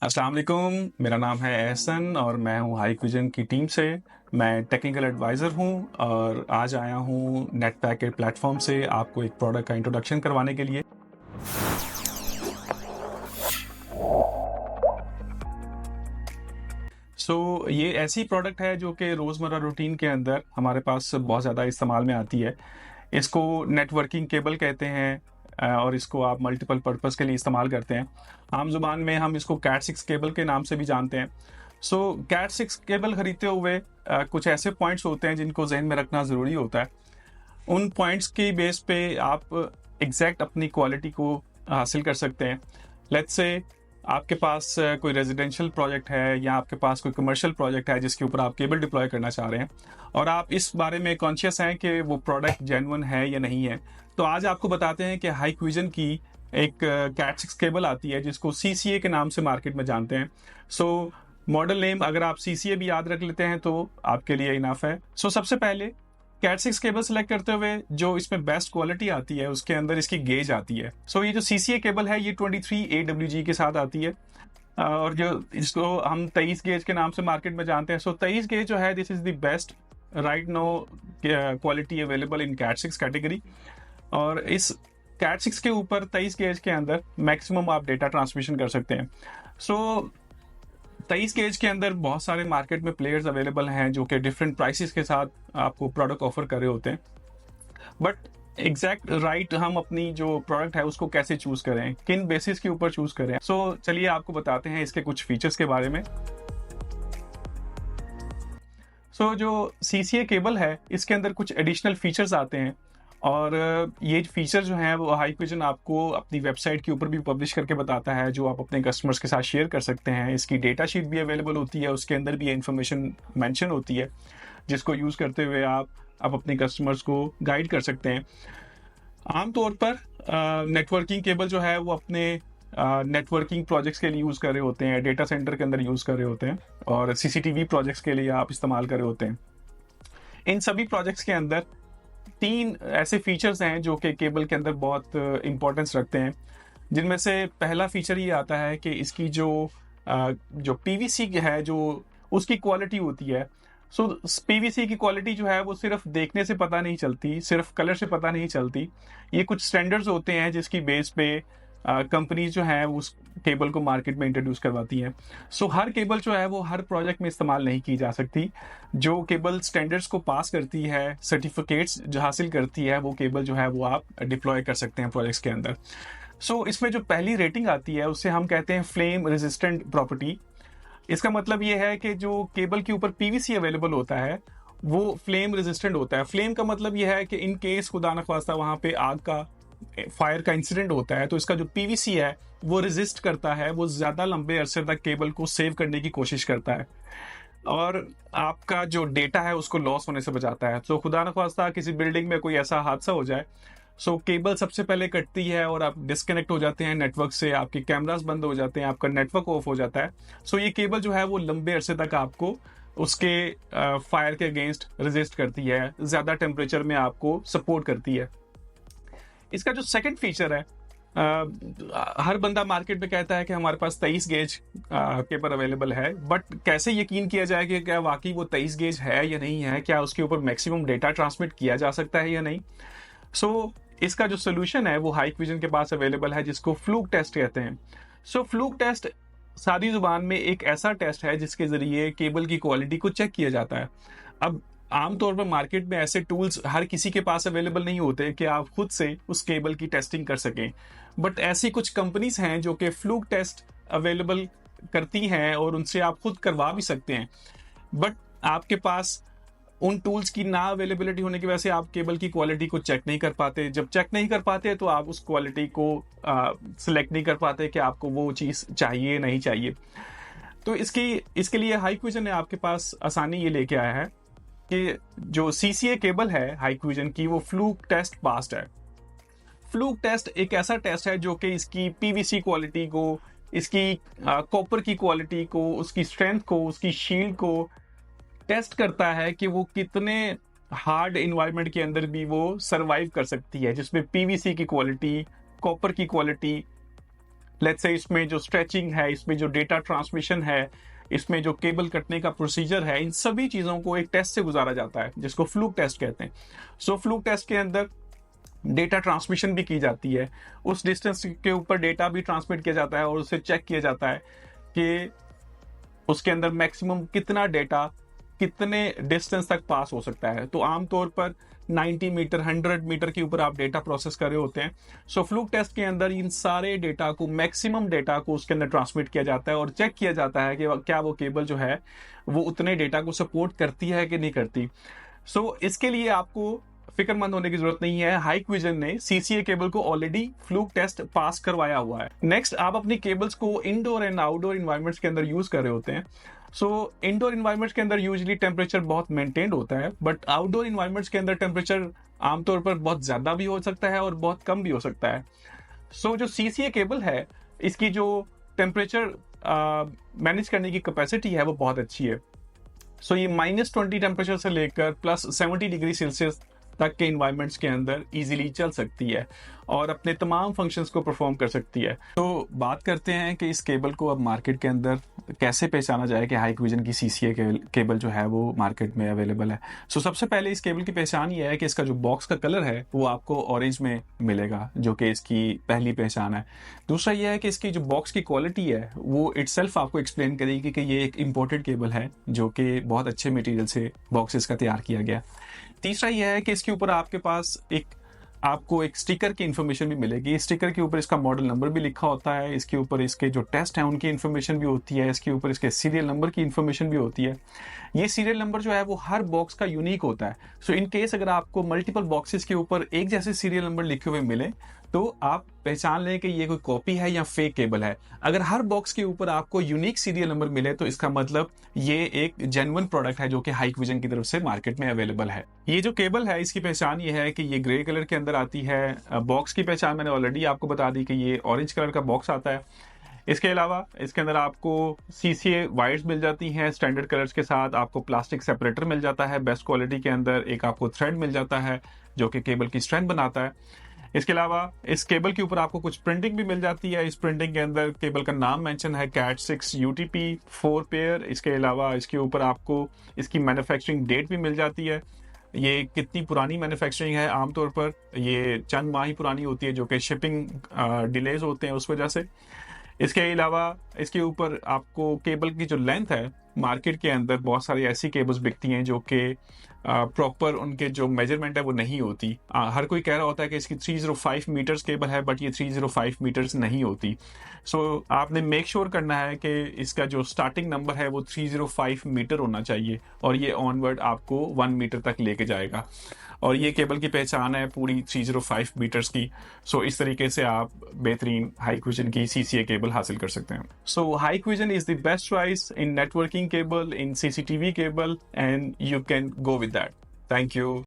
अस्सलाम वालेकुम, मेरा नाम है एहसन और मैं हूँ हाइकविजन की टीम से। मैं टेक्निकल एडवाइज़र हूँ और आज आया हूँ नेटपैकेट प्लेटफॉर्म से आपको एक प्रोडक्ट का इंट्रोडक्शन करवाने के लिए। ये ऐसी प्रोडक्ट है जो कि रोज़मर्रा रूटीन के अंदर हमारे पास बहुत ज़्यादा इस्तेमाल में आती है। इसको नेटवर्किंग केबल कहते हैं और इसको आप मल्टीपल पर्पज़ के लिए इस्तेमाल करते हैं। आम ज़ुबान में हम इसको कैट 6 केबल के नाम से भी जानते हैं। कैट 6 केबल खरीदते हुए कुछ ऐसे पॉइंट्स होते हैं जिनको ज़हन में रखना ज़रूरी होता है। उन पॉइंट्स की बेस पे आप एग्जैक्ट अपनी क्वालिटी को हासिल कर सकते हैं। लेट्स से आपके पास कोई रेजिडेंशियल प्रोजेक्ट है या आपके पास कोई कमर्शियल प्रोजेक्ट है जिसके ऊपर आप केबल डिप्लॉय करना चाह रहे हैं और आप इस बारे में कॉन्शियस हैं कि वो प्रोडक्ट जेन्युइन है या नहीं है, तो आज आपको बताते हैं कि हाइकविजन की एक कैट 6 केबल आती है जिसको CCA के नाम से मार्केट में जानते हैं। मॉडल नेम अगर आप CCA भी याद रख लेते हैं तो आपके लिए इनफ है। सबसे पहले कैट 6 केबल सेलेक्ट करते हुए जो इसमें बेस्ट क्वालिटी आती है उसके अंदर इसकी गेज आती है। ये जो CCA केबल है ये 23 AWG के साथ आती है और जो इसको हम 23 गेज के नाम से मार्केट में जानते हैं। 23 गेज जो है this is the best right no quality available in cat 6 category. और इस कैट 6 के ऊपर 23 गेज के अंदर मैक्सिमम आप डेटा ट्रांसमिशन कर सकते हैं। 23 गेज के अंदर बहुत सारे मार्केट में प्लेयर्स अवेलेबल हैं जो कि डिफरेंट प्राइसेस के साथ आपको प्रोडक्ट ऑफर कर रहे होते हैं। बट एग्जैक्ट राइट हम अपनी जो प्रोडक्ट है उसको कैसे चूज करें, किन बेसिस के ऊपर चूज करें। चलिए आपको बताते हैं इसके कुछ फीचर्स के बारे में। जो CCA केबल है इसके अंदर कुछ एडिशनल फीचर्स आते हैं और ये फीचर जो हैं वो हाइकविजन आपको अपनी वेबसाइट के ऊपर भी पब्लिश करके बताता है जो आप अपने कस्टमर्स के साथ शेयर कर सकते हैं। इसकी डेटा शीट भी अवेलेबल होती है, उसके अंदर भी ये इन्फॉर्मेशन मेंशन होती है जिसको यूज़ करते हुए आप अपने कस्टमर्स को गाइड कर सकते हैं। आमतौर पर नेटवर्किंग केबल जो है वो अपने नेटवर्किंग प्रोजेक्ट्स के लिए यूज़ कर रहे होते हैं, डेटा सेंटर के अंदर यूज़ कर रहे होते हैं और CCTV प्रोजेक्ट्स के लिए आप इस्तेमाल कर रहे होते हैं। इन सभी प्रोजेक्ट्स के अंदर 3 ऐसे फीचर्स हैं जो कि केबल के अंदर बहुत इंपॉर्टेंस रखते हैं, जिनमें से पहला फीचर ये आता है कि इसकी जो PVC है जो उसकी क्वालिटी होती है। PVC की क्वालिटी जो है वो सिर्फ देखने से पता नहीं चलती, सिर्फ कलर से पता नहीं चलती। ये कुछ स्टैंडर्ड्स होते हैं जिसकी बेस पे कंपनीज जो हैं उस केबल को मार्केट में इंट्रोड्यूस करवाती हैं। हर केबल जो है वो हर प्रोजेक्ट में इस्तेमाल नहीं की जा सकती। जो केबल स्टैंडर्ड्स को पास करती है, सर्टिफिकेट्स जो हासिल करती है, वो केबल जो है वो आप डिप्लॉय कर सकते हैं प्रोजेक्ट्स के अंदर। इसमें जो पहली रेटिंग आती है उससे हम कहते हैं फ्लेम रेजिस्टेंट प्रॉपर्टी। इसका मतलब ये है कि जो केबल के ऊपर PVC अवेलेबल होता है वो फ्लेम रेजिस्टेंट होता है। फ्लेम का मतलब ये है कि इन केस खुदा न ख्वास्ता वहाँ पे आग का फायर का इंसिडेंट होता है तो इसका जो PVC है वो रेजिस्ट करता है, वो ज़्यादा लंबे अरसे तक केबल को सेव करने की कोशिश करता है और आपका जो डेटा है उसको लॉस होने से बचाता है। खुदा न ख्वास्ता किसी बिल्डिंग में कोई ऐसा हादसा हो जाए केबल सबसे पहले कटती है और आप डिस्कनेक्ट हो जाते हैं नेटवर्क से, आपके कैमरास बंद हो जाते हैं, आपका नेटवर्क ऑफ हो जाता है। ये केबल जो है वो लंबे अरसे तक आपको उसके फायर के अगेंस्ट रेजिस्ट करती है, ज़्यादा टेम्परेचर में आपको सपोर्ट करती है। इसका जो सेकंड फीचर है, हर बंदा मार्केट में कहता है कि हमारे पास 23 गेज केबल अवेलेबल है, बट कैसे यकीन किया जाए कि क्या वाकई वो 23 गेज है या नहीं है, क्या उसके ऊपर मैक्सिमम डेटा ट्रांसमिट किया जा सकता है या नहीं। इसका जो सोल्यूशन है वो हाइकविजन के पास अवेलेबल है जिसको फ्लूक टेस्ट कहते हैं। फ्लूक टेस्ट सादी जुबान में एक ऐसा टेस्ट है जिसके जरिए केबल की क्वालिटी को चेक किया जाता है। अब आमतौर पर मार्केट में ऐसे टूल्स हर किसी के पास अवेलेबल नहीं होते कि आप खुद से उस केबल की टेस्टिंग कर सकें, बट ऐसी कुछ कंपनीज हैं जो कि फ्लूक टेस्ट अवेलेबल करती हैं और उनसे आप खुद करवा भी सकते हैं। बट आपके पास उन टूल्स की ना अवेलेबिलिटी होने की वजह से आप केबल की क्वालिटी को चेक नहीं कर पाते। जब चेक नहीं कर पाते तो आप उस क्वालिटी को सिलेक्ट नहीं कर पाते कि आपको वो चीज़ चाहिए नहीं चाहिए। तो इसके लिए हाइकविजन ने आपके पास आसानी ये लेके आया है कि जो CCA केबल है हाइकविजन की वो फ्लूक टेस्ट पास्ड है। फ्लूक टेस्ट एक ऐसा टेस्ट है जो कि इसकी PVC क्वालिटी को, इसकी कॉपर की क्वालिटी को, उसकी स्ट्रेंथ को, उसकी शील्ड को टेस्ट करता है कि वो कितने हार्ड इन्वायरमेंट के अंदर भी वो सरवाइव कर सकती है, जिसमें PVC की क्वालिटी, कॉपर की क्वालिटी लेट्स से इसमें जो स्ट्रेचिंग है, इसमें जो डेटा ट्रांसमिशन है, इसमें जो केबल कटने का प्रोसीजर है, इन सभी चीज़ों को एक टेस्ट से गुजारा जाता है जिसको फ्लूक टेस्ट कहते हैं। सो फ्लूक टेस्ट के अंदर डेटा ट्रांसमिशन भी की जाती है, उस डिस्टेंस के ऊपर डेटा भी ट्रांसमिट किया जाता है और उसे चेक किया जाता है कि उसके अंदर मैक्सिमम कितना डेटा कितने डिस्टेंस तक पास हो सकता है। तो आमतौर पर 90 मीटर 100 मीटर के ऊपर आप डेटा प्रोसेस कर रहे होते हैं। सो फ्लूक टेस्ट के अंदर इन सारे डेटा को, मैक्सिमम डेटा को उसके अंदर ट्रांसमिट किया जाता है और चेक किया जाता है कि क्या वो केबल जो है वो उतने डेटा को सपोर्ट करती है कि नहीं करती। सो इसके लिए आपको फिक्रमंद होने की जरूरत नहीं है, हाइक्विजन ने सीसीए केबल को ऑलरेडी फ्लूक टेस्ट पास करवाया हुआ है। नेक्स्ट, आप अपनी केबल्स को इंडोर एंड आउटडोर इन्वायरमेंट्स के अंदर यूज कर रहे होते हैं। सो इंडोर इन्वायरमेंट्स के अंदर यूजुअली टेम्परेचर बहुत मेंटेन्ड होता है, बट आउटडोर इन्वायरमेंट्स के अंदर टेम्परेचर आमतौर पर बहुत ज्यादा भी हो सकता है और बहुत कम भी हो सकता है। सो जो सीसीए केबल है, इसकी जो टेम्परेचर मैनेज करने की कैपेसिटी है वो बहुत अच्छी है। सो ये -20 टेम्परेचर से लेकर +70 डिग्री सेल्सियस तक के इन्वायरमेंट्स के अंदर इजीली चल सकती है और अपने तमाम फंक्शंस को परफॉर्म कर सकती है। तो बात करते हैं कि इस केबल को अब मार्केट के अंदर कैसे पहचाना जाए कि हाइक्विजन की सीसीए केबल जो है वो मार्केट में अवेलेबल है। सो सबसे पहले इस केबल की पहचान ये है कि इसका जो बॉक्स का कलर है वो आपको ऑरेंज में मिलेगा, जो कि इसकी पहली पहचान है। दूसरा ये है कि इसकी जो बॉक्स की क्वालिटी है वो इटसेल्फ आपको एक्सप्लेन करेगी कि ये एक इम्पोर्टेड केबल है जो कि बहुत अच्छे मटेरियल से बॉक्स इसका तैयार किया गया। तीसरा यह है कि इसके ऊपर आपके पास आपको एक स्टिकर की इन्फॉर्मेशन भी मिलेगी। स्टिकर के ऊपर इसका मॉडल नंबर भी लिखा होता है, इसके ऊपर इसके जो टेस्ट हैं उनकी इन्फॉर्मेशन भी होती है, इसके ऊपर इसके सीरियल नंबर की इन्फॉर्मेशन भी होती है। ये सीरियल नंबर जो है वो हर बॉक्स का यूनिक होता है। सो इन केस अगर आपको मल्टीपल बॉक्सेस के ऊपर एक जैसे सीरियल नंबर लिखे हुए मिले तो आप पहचान लें कि ये कोई कॉपी है या फेक केबल है। अगर हर बॉक्स के ऊपर आपको यूनिक सीरियल नंबर मिले तो इसका मतलब ये एक जेन्युइन प्रोडक्ट है जो कि हाइक्विजन की तरफ से मार्केट में अवेलेबल है। ये जो केबल है इसकी पहचान ये है कि ये ग्रे कलर के अंदर आती है। बॉक्स की पहचान मैंने ऑलरेडी आपको बता दी कि ये ऑरेंज कलर का बॉक्स आता है। इसके अलावा इसके अंदर आपको सीसीए वायर्स मिल जाती हैं स्टैंडर्ड कलर्स के साथ, आपको प्लास्टिक सेपरेटर मिल जाता है बेस्ट क्वालिटी के अंदर, एक आपको थ्रेड मिल जाता है जो कि केबल की स्ट्रेंथ बनाता है। इसके अलावा इस केबल के ऊपर आपको कुछ प्रिंटिंग भी मिल जाती है। इस प्रिंटिंग के अंदर केबल का नाम मेंशन है कैट 6 UTP 4 पेयर। इसके अलावा इसके ऊपर आपको इसकी मैन्युफैक्चरिंग डेट भी मिल जाती है, ये कितनी पुरानी मैन्युफैक्चरिंग है। आमतौर पर ये चंद माह ही पुरानी होती है जो कि शिपिंग डिलेज होते हैं उस वजह से। इसके अलावा इसके ऊपर आपको केबल की जो लेंथ है, मार्केट के अंदर बहुत सारी ऐसी केबल्स बिकती हैं जो कि प्रॉपर उनके जो मेजरमेंट है वो नहीं होती। हर कोई कह रहा होता है कि इसकी 305 मीटर्स केबल है, बट ये 305 मीटर्स नहीं होती। सो आपने मेक श्योर करना है कि इसका जो स्टार्टिंग नंबर है वो 305 मीटर होना चाहिए और ये ऑनवर्ड आपको 1 मीटर तक लेके जाएगा और ये केबल की पहचान है पूरी 305 मीटर्स की। सो इस तरीके से आप बेहतरीन हाइक्विजन की सीसीए केबल हासिल कर सकते हैं। So Hikvision is the best choice in networking cable, in CCTV cable, and you can go with that. Thank you.